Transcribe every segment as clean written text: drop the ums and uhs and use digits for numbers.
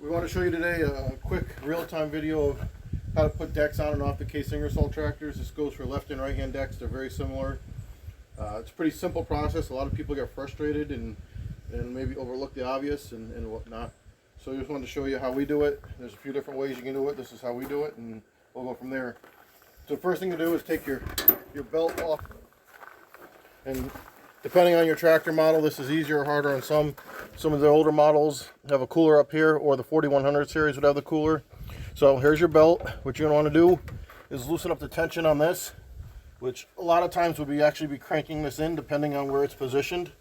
We want to show you today a quick real-time video of how to put decks on and off the case Ingersoll tractors. This goes for left and right hand decks. They're very similar. It's a pretty simple process. A lot of people get frustrated and maybe overlook the obvious and whatnot. So we just wanted to show you how we do it. There's a few different ways you can do it. This is how we do it, and we'll go from there. So the first thing to do is take your belt off. And depending on your tractor model, this is easier or harder on some. Some of the older models have a cooler up here, or the 4100 series would have the cooler. So here's your belt. What you're going to want to do is loosen up the tension on this, which a lot of times would actually be cranking this in depending on where it's positioned.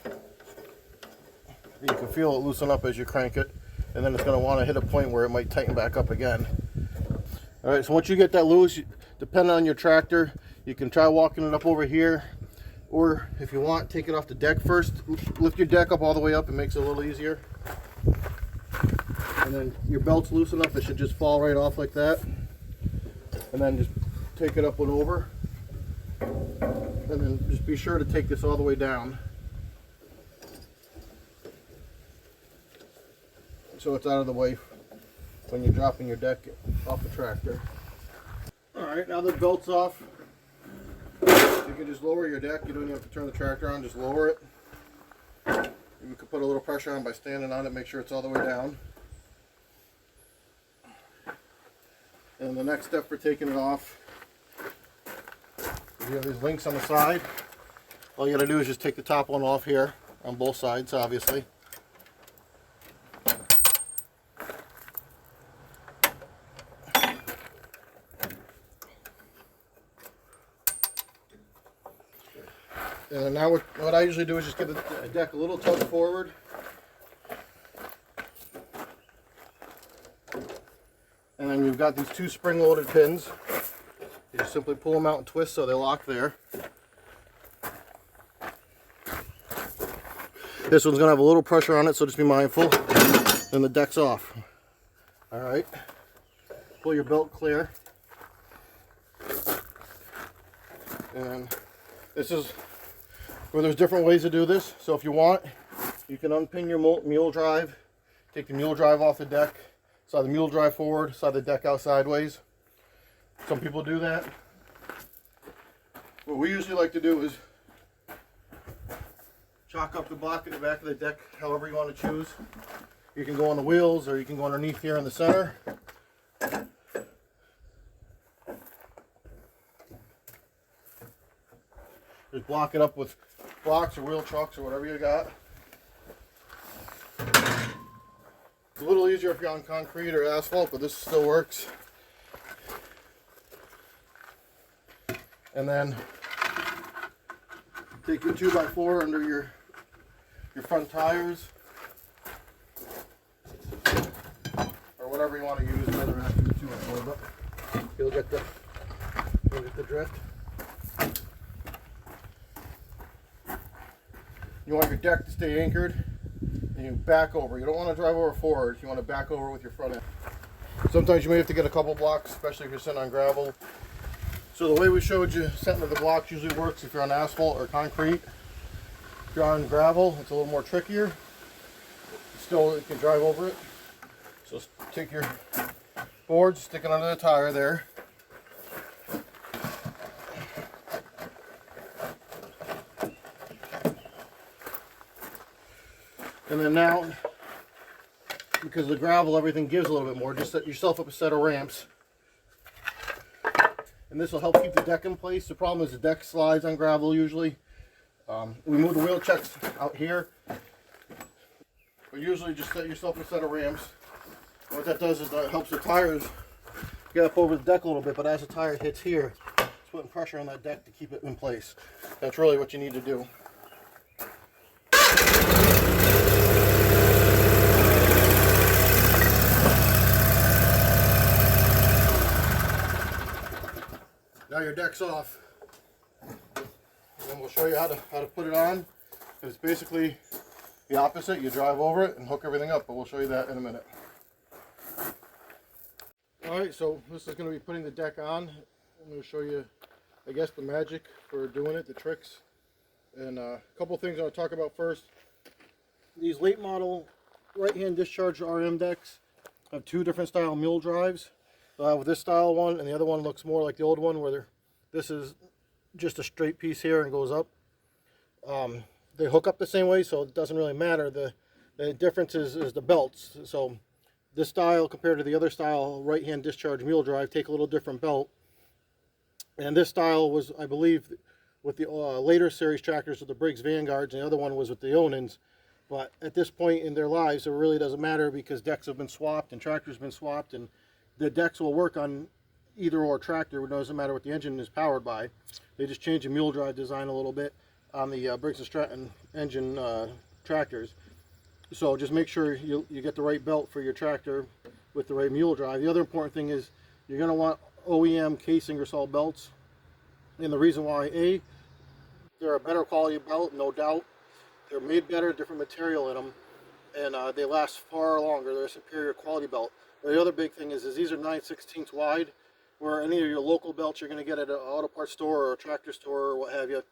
You can feel it loosen up as you crank it, and then it's going to want to hit a point where it might tighten back up again. Alright, so once you get that loose, depending on your tractor, you can try walking it up over here, or if you want, take it off the deck first. Lift your deck up all the way up. It makes it a little easier. And then your belt's loose enough, it should just fall right off like that. And then just take it up and over. And then just be sure to take this all the way down, so it's out of the way when you're dropping your deck off the tractor. Alright, now the belt's off, you can just lower your deck. You don't even have to turn the tractor on, just lower it. You can put a little pressure on by standing on it, make sure it's all the way down. And the next step for taking it off, you have these links on the side. All you gotta do is just take the top one off here, on both sides obviously. And now what I usually do is just give the deck a little tug forward. And then you've got these two spring-loaded pins. You just simply pull them out and twist so they lock there. This one's going to have a little pressure on it, so just be mindful. And the deck's off. Alright. Pull your belt clear. And this is where there's different ways to do this. So if you want, you can unpin your mule drive, take the mule drive off the deck, slide the mule drive forward, slide the deck out sideways. Some people do that. What we usually like to do is chalk up the block in the back of the deck however you want to choose. You can go on the wheels, or you can go underneath here in the center. Just block it up with blocks or wheel trucks or whatever you got. It's a little easier if you're on concrete or asphalt, but this still works. And then take your 2x4 under your front tires, or whatever you want to use. Rather than having 2x4, but you'll get the drift. You want your deck to stay anchored, and you back over. You don't want to drive over forward. You want to back over with your front end. Sometimes you may have to get a couple blocks, especially if you're sitting on gravel. So the way we showed you setting the blocks usually works if you're on asphalt or concrete. If you're on gravel, it's a little more trickier. Still, you can drive over it. So take your board, stick it under the tire there. And then now, because the gravel, everything gives a little bit more, just set yourself up a set of ramps. And this will help keep the deck in place. The problem is the deck slides on gravel usually. We move the wheel checks out here. But usually just set yourself a set of ramps. And what that does is that helps the tires get up over the deck a little bit, but as the tire hits here, it's putting pressure on that deck to keep it in place. That's really what you need to do. Now your deck's off, and we'll show you how to put it on. It's basically the opposite. You drive over it and hook everything up, but we'll show you that in a minute. Alright, so this is going to be putting the deck on. I'm going to show you, I guess, the magic for doing it, the tricks. And a couple things I want to talk about first. These late model right-hand discharge RM decks have two different style mule drives. With this style one, and the other one looks more like the old one where this is just a straight piece here and goes up. They hook up the same way, so it doesn't really matter. The difference is the belts. So this style compared to the other style right-hand discharge mule drive take a little different belt. And this style was, I believe, with the later series tractors with the Briggs Vanguards, and the other one was with the Onins. But at this point in their lives, it really doesn't matter because decks have been swapped and tractors have been swapped, and the decks will work on either or tractor. It doesn't matter what the engine is powered by. They just change the mule drive design a little bit on the Briggs & Stratton engine tractors. So just make sure you get the right belt for your tractor with the right mule drive. The other important thing is you're going to want OEM case Ingersoll belts, and the reason why, A, they're a better quality belt, no doubt. They're made better, different material in them, and they last far longer. They're a superior quality belt. But the other big thing is these are 9/16 wide, where any of your local belts you're going to get at an auto parts store or a tractor store or what have you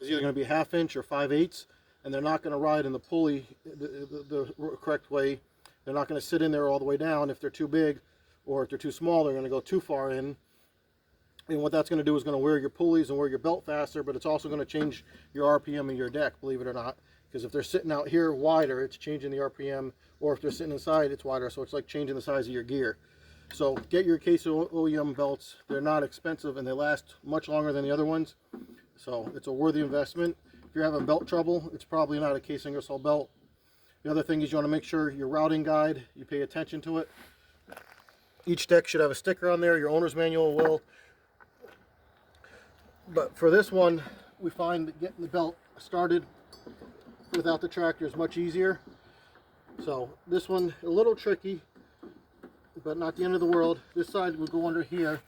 is either going to be 1/2 inch or 5/8, and they're not going to ride in the pulley the correct way. They're not going to sit in there all the way down if they're too big, or if they're too small, they're going to go too far in. And what that's going to do is going to wear your pulleys and wear your belt faster, but it's also going to change your RPM in your deck, believe it or not. Because if they're sitting out here wider, it's changing the RPM, or if they're sitting inside, it's wider, so it's like changing the size of your gear. So get your case OEM belts. They're not expensive and they last much longer than the other ones. So it's a worthy investment. If you're having belt trouble, it's probably not a case Ingersoll belt. The other thing is you want to make sure your routing guide, you pay attention to it. Each deck should have a sticker on there. Your owner's manual will. But for this one, we find that getting the belt started without the tractor is much easier. So this one, a little tricky, but not the end of the world. This side will go under here.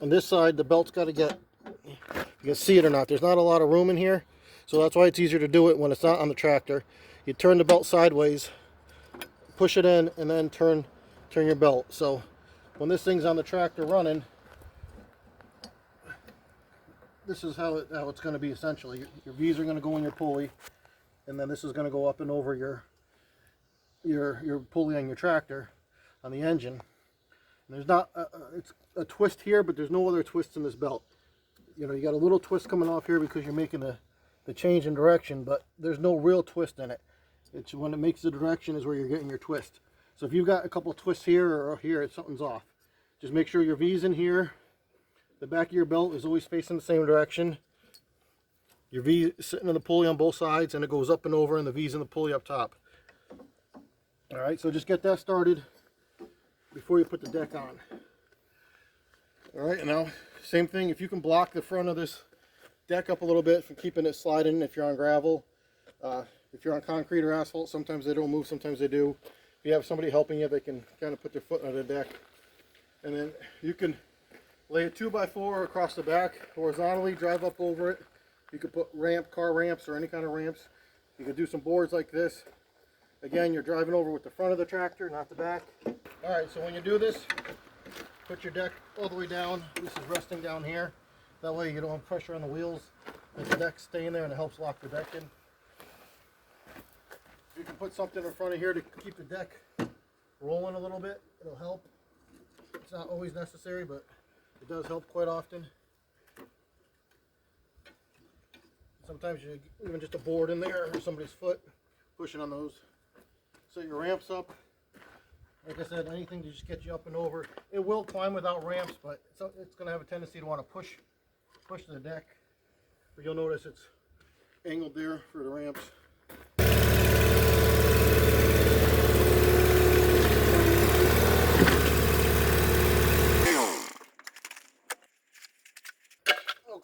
On this side, the belt's got to get, you can see it or not, there's not a lot of room in here. So that's why it's easier to do it when it's not on the tractor. You turn the belt sideways, push it in, and then turn your belt. So when this thing's on the tractor running, this is how it's going to be essentially. Your V's are going to go in your pulley, and then this is going to go up and over your pulley on your tractor on the engine. And there's not it's a twist here, but there's no other twists in this belt. You know, you got a little twist coming off here because you're making the change in direction, but there's no real twist in it. It's when it makes the direction is where you're getting your twist. So if you've got a couple of twists here or here, something's off. Just make sure your V's in here. The back of your belt is always facing the same direction. Your V is sitting in the pulley on both sides, and it goes up and over, and the V's in the pulley up top. Alright, so just get that started before you put the deck on. Alright, and now, same thing, if you can block the front of this deck up a little bit from keeping it sliding if you're on gravel. If you're on concrete or asphalt, sometimes they don't move, sometimes they do. If you have somebody helping you, they can kind of put their foot on the deck. And then you can lay a 2x4 across the back horizontally, drive up over it. You could put car ramps or any kind of ramps. You could do some boards like this. Again, you're driving over with the front of the tractor, not the back. Alright, so when you do this, put your deck all the way down. This is resting down here. That way you don't have pressure on the wheels. And the deck's staying there and it helps lock the deck in. You can put something in front of here to keep the deck rolling a little bit. It'll help. It's not always necessary, but it does help quite often. Sometimes you even just a board in there or somebody's foot pushing on those. Set your ramps up. Like I said, anything to just get you up and over. It will climb without ramps, but it's going to have a tendency to want to push the deck. But you'll notice it's angled there for the ramps.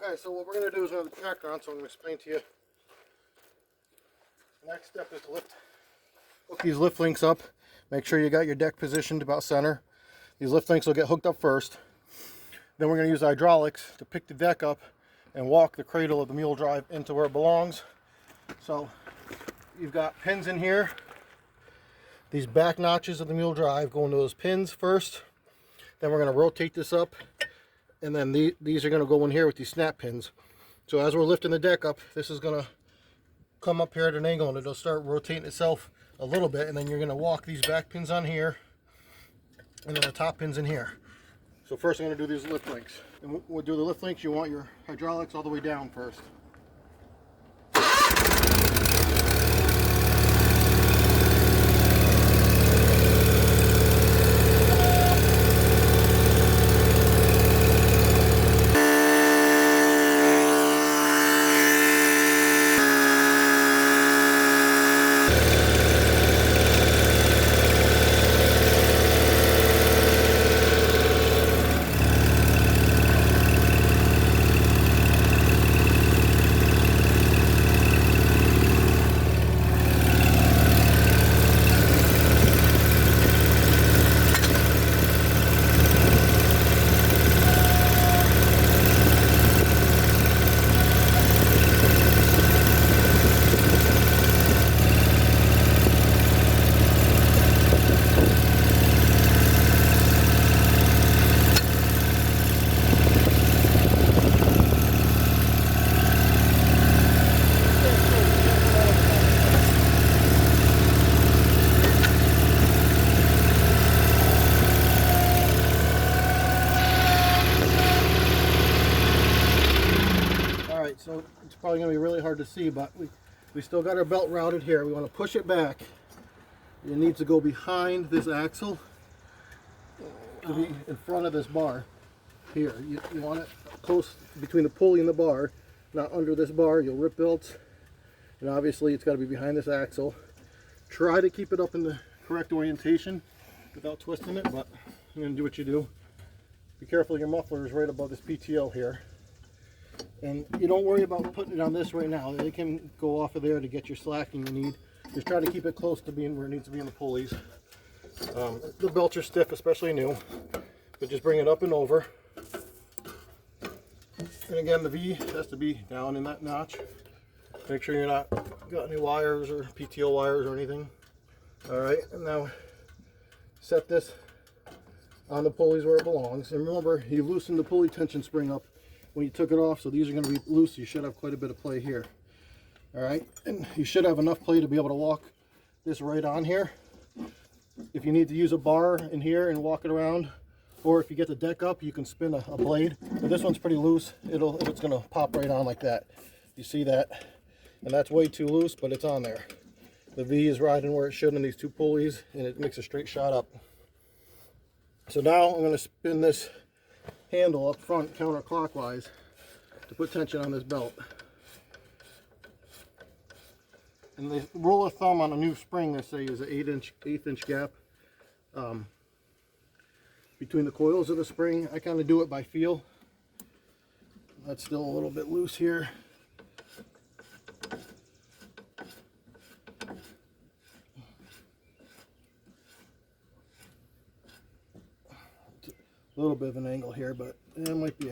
Okay, so what we're going to do is have the tractor on, so I'm going to explain to you. Next step is to hook these lift links up. Make sure you got your deck positioned about center. These lift links will get hooked up first. Then we're going to use hydraulics to pick the deck up and walk the cradle of the mule drive into where it belongs. So you've got pins in here. These back notches of the mule drive go into those pins first. Then we're going to rotate this up. And then these are going to go in here with these snap pins. So as we're lifting the deck up, this is going to come up here at an angle and it'll start rotating itself a little bit, and then you're going to walk these back pins on here, and then the top pins in here. So first I'm going to do these lift links. And we'll do the lift links. You want your hydraulics all the way down first. So it's probably going to be really hard to see, but we still got our belt routed here. We want to push it back. It needs to go behind this axle to be in front of this bar here. You want it close between the pulley and the bar, not under this bar. You'll rip belts, and obviously it's got to be behind this axle. Try to keep it up in the correct orientation without twisting it, but you're going to do what you do. Be careful, your muffler is right above this PTO here. And you don't worry about putting it on this right now. They can go off of there to get your slacking you need. Just try to keep it close to being where it needs to be in the pulleys. The belts are stiff, especially new, but just bring it up and over. And again, the V has to be down in that notch. Make sure you're not got any wires or PTO wires or anything. All right, and now set this on the pulleys where it belongs. And remember, you loosen the pulley tension spring up when you took it off, so these are going to be loose. You should have quite a bit of play here. All right, and you should have enough play to be able to walk this right on here. If you need to use a bar in here and walk it around, or if you get the deck up, you can spin a blade. But this one's pretty loose. It's going to pop right on like that. You see that? And that's way too loose, but it's on there. The V is riding where it should in these two pulleys, and it makes a straight shot up. So now I'm going to spin this handle up front counterclockwise to put tension on this belt. And the rule of thumb on a new spring, they say, is an eighth inch gap between the coils of the spring. I kind of do it by feel. That's still a little bit loose here. A little bit of an angle here, but it might be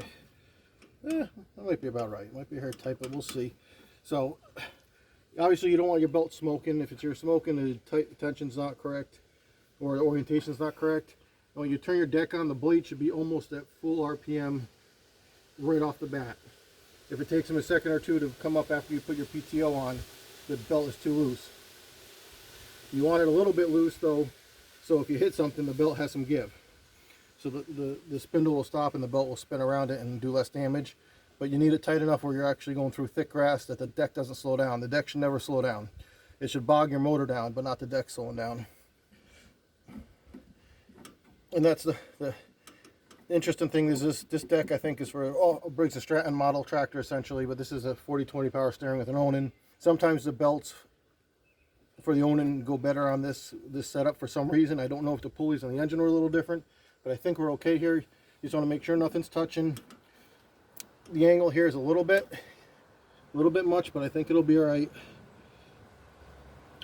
that might be about right. It might be a hair tight, but we'll see. So obviously you don't want your belt smoking. If you're smoking, the tension's not correct or the orientation's not correct. And when you turn your deck on, the blade should be almost at full RPM right off the bat. If it takes them a second or two to come up after you put your PTO on, the belt is too loose. You want it a little bit loose though, so if you hit something, the belt has some give. So the spindle will stop and the belt will spin around it and do less damage. But you need it tight enough where you're actually going through thick grass that the deck doesn't slow down. The deck should never slow down. It should bog your motor down, but not the deck slowing down. And that's the interesting thing is this deck I think is for a Briggs & Stratton model tractor essentially, but this is a 40/20 power steering with an Onan. Sometimes the belts for the Onan go better on this setup for some reason. I don't know if the pulleys on the engine were a little different, but I think we're okay here. You just want to make sure nothing's touching. The angle here is a little bit much, but I think it'll be all right.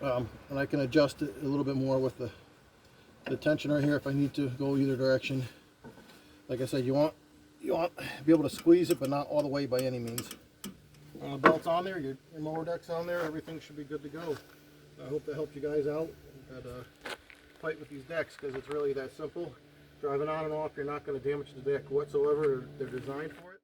And I can adjust it a little bit more with the tension right here if I need to go either direction. Like I said, you want to be able to squeeze it, but not all the way by any means. And the belt's on there, your mower deck's on there, everything should be good to go. I hope that helped you guys out at fight with these decks, because it's really that simple. Driving on and off, you're not going to damage the deck whatsoever. They're designed for it.